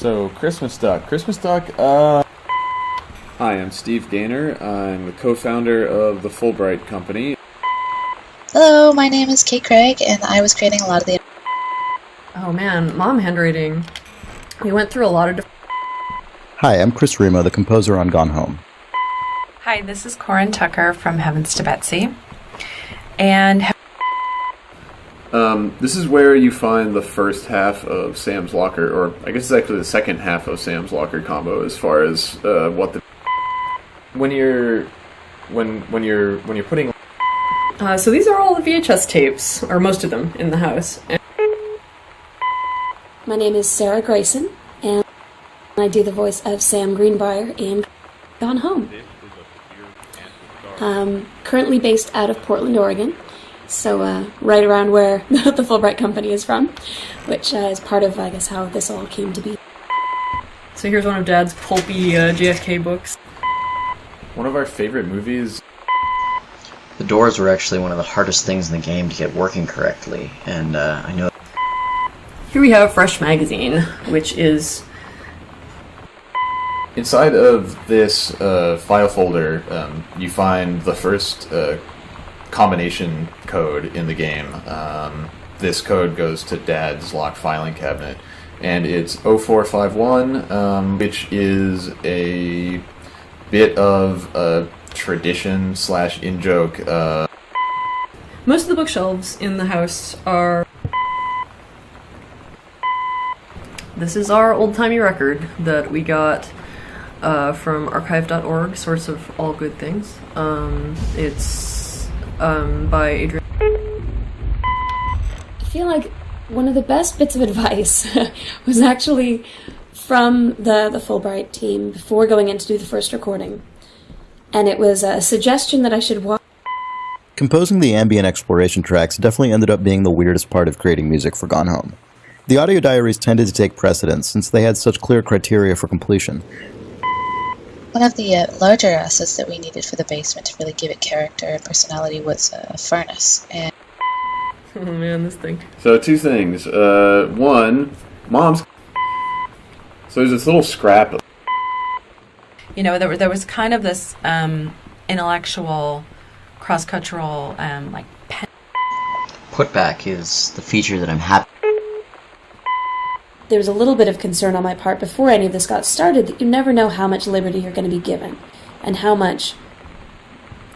So, Christmas Duck. Hi, I'm Steve Gaynor. I'm the co-founder of the Fulbright Company. Hello, my name is Kate Craig, and I was creating a lot of the... Oh man, mom handwriting. We went through a lot of Hi, I'm Chris Remo, the composer on Gone Home. Hi, this is Corin Tucker from Heavens to Betsy. And this is where you find the first half of Sam's Locker, or I guess it's actually the second half of Sam's Locker combo as far as what the... When you're putting... so these are all the VHS tapes, or most of them, in the house. My name is Sarah Grayson, and I do the voice of Sam Greenbrier in Gone Home. Currently based out of Portland, Oregon, so right around where the Fulbright Company is from, which is part of, I guess, how this all came to be. So here's one of Dad's pulpy JFK books. One of our favorite movies... The doors were actually one of the hardest things in the game to get working correctly, and I know... Here we have Fresh Magazine, which is... Inside of this file folder, you find the first combination code in the game. This code goes to Dad's locked filing cabinet, and it's 0451, which is a bit of a tradition / in-joke. Most of the bookshelves in the house are... This is our old-timey record that we got from archive.org, source of all good things. It's by Adrian. I feel like one of the best bits of advice was actually from the Fulbright team before going in to do the first recording. And it was a suggestion that I should watch. Composing the ambient exploration tracks definitely ended up being the weirdest part of creating music for Gone Home. The audio diaries tended to take precedence since they had such clear criteria for completion. One of the larger assets that we needed for the basement to really give it character and personality was a furnace. And Oh man, this thing. So two things. One, Mom's... So there's this little scrap of... you know, there was kind of this intellectual, cross-cultural, Putback is the feature that I'm happy... There was a little bit of concern on my part before any of this got started that you never know how much liberty you're going to be given and how much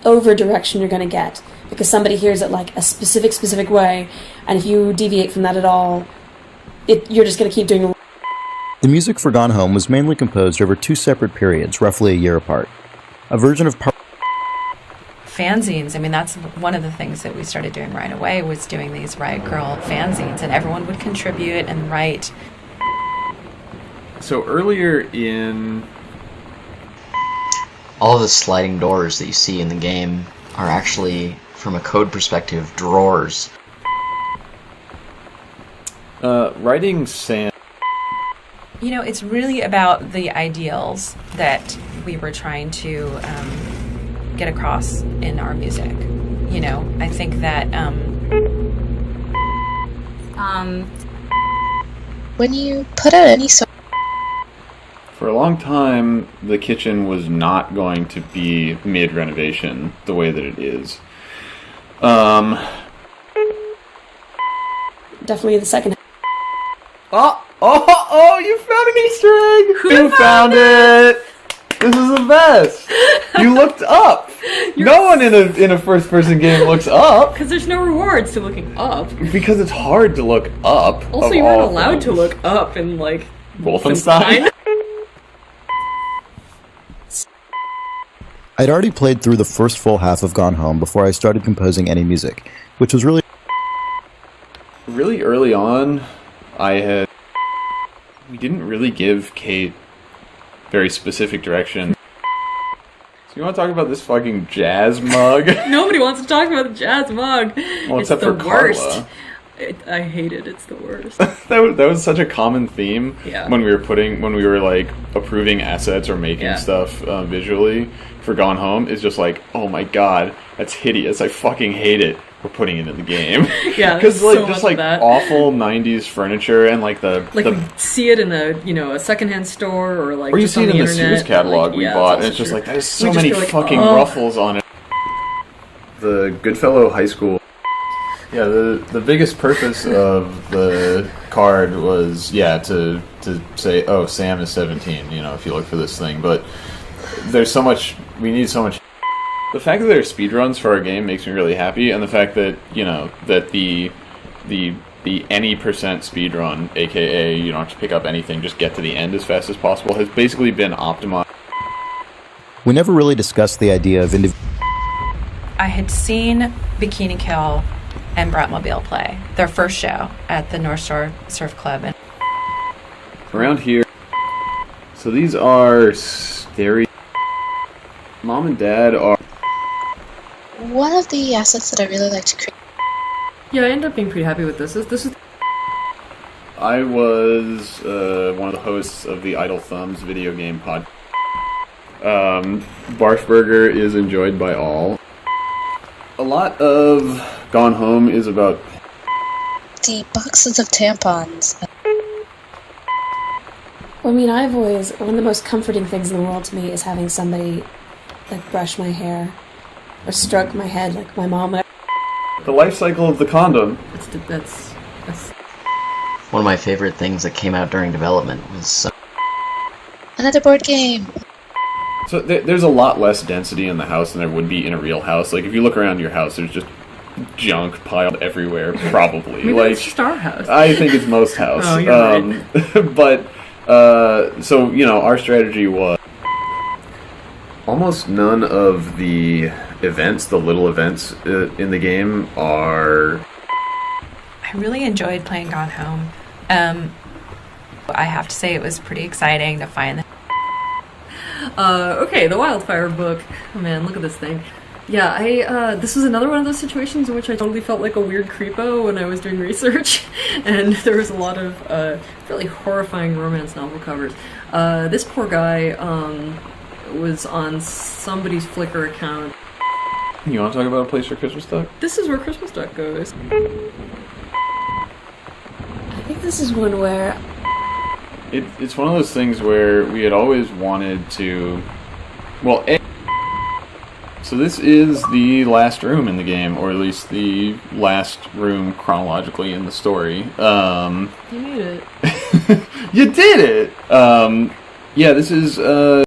over-direction you're going to get, because somebody hears it like a specific way, and if you deviate from that at all, you're just going to keep doing... The music for Gone Home was mainly composed over two separate periods, roughly a year apart. A version of fanzines. I mean, that's one of the things that we started doing right away, was doing these Riot Girl fanzines, and everyone would contribute and write. So earlier in... All of the sliding doors that you see in the game are actually, from a code perspective, drawers. Writing Sam... You know, it's really about the ideals that we were trying to get across in our music. You know, I think that when you put out any sort... For a long time, the kitchen was not going to be mid-renovation the way that it is. Definitely the second. Oh, you found an Easter egg! Who found it? This is the best! You looked up! No one in a first-person game looks up! Because there's no rewards to looking up. Because it's hard to look up. Also, you weren't allowed to look up in, like... Wolfenstein? I'd already played through the first full half of Gone Home before I started composing any music, which was really early on, we didn't really give Kate very specific direction. So you want to talk about this fucking jazz mug? Nobody wants to talk about the jazz mug. Well, it's except the for worst. Carla. I hate it. It's the worst. that was such a common theme when we were like approving assets or making stuff visually for Gone Home. Is just like, oh my god, that's hideous. I fucking hate it. we're putting it in the game. Yeah, Because so like much just of like that. awful '90s furniture and like Like the we see it in a secondhand store or like or you just see on it in the internet. Sears catalog like, we yeah, bought, also and it's just true. like there's We so just many go like, fucking "Oh." ruffles on it. The Goodfellow High School. Yeah, the biggest purpose of the card was to say, oh, Sam is 17. You know, if you look for this thing, but there's so much. We need so much. The fact that there are speedruns for our game makes me really happy, and the fact that that the any percent speedrun, aka you don't have to pick up anything, just get to the end as fast as possible, has basically been optimized. We never really discussed the idea of I had seen Bikini Kill and Bratmobile play their first show at the North Shore Surf Club. And Around here, so these are very. Mom and Dad are. One of the assets that I really like to create. Yeah, I ended up being pretty happy with this. This is I was one of the hosts of the Idle Thumbs video game pod. Barf Burger is enjoyed by all. A lot of Gone Home is about. The boxes of tampons. Well, I mean, I've always, one of the most comforting things in the world to me is having somebody, like, brush my hair or stroke my head like my mom would. The life cycle of the condom. that's One of my favorite things that came out during development was Another board game. So there's a lot less density in the house than there would be in a real house. Like if you look around your house, there's just junk piled everywhere. Probably. maybe like it's just our house. I think it's most house. Oh, you're right. But so our strategy was almost none of the events, the little events in the game, are. I really enjoyed playing Gone Home. I have to say it was pretty exciting to find. Okay, the Wildfire book. Oh man, look at this thing. Yeah, this was another one of those situations in which I totally felt like a weird creepo when I was doing research, and there was a lot of really horrifying romance novel covers. This poor guy was on somebody's Flickr account. You want to talk about a place for Christmas duck? This is where Christmas Duck goes. I think this is one where It's one of those things where we had always wanted to. Well, so this is the last room in the game, or at least the last room chronologically in the story. You made it. You did it! Yeah, this is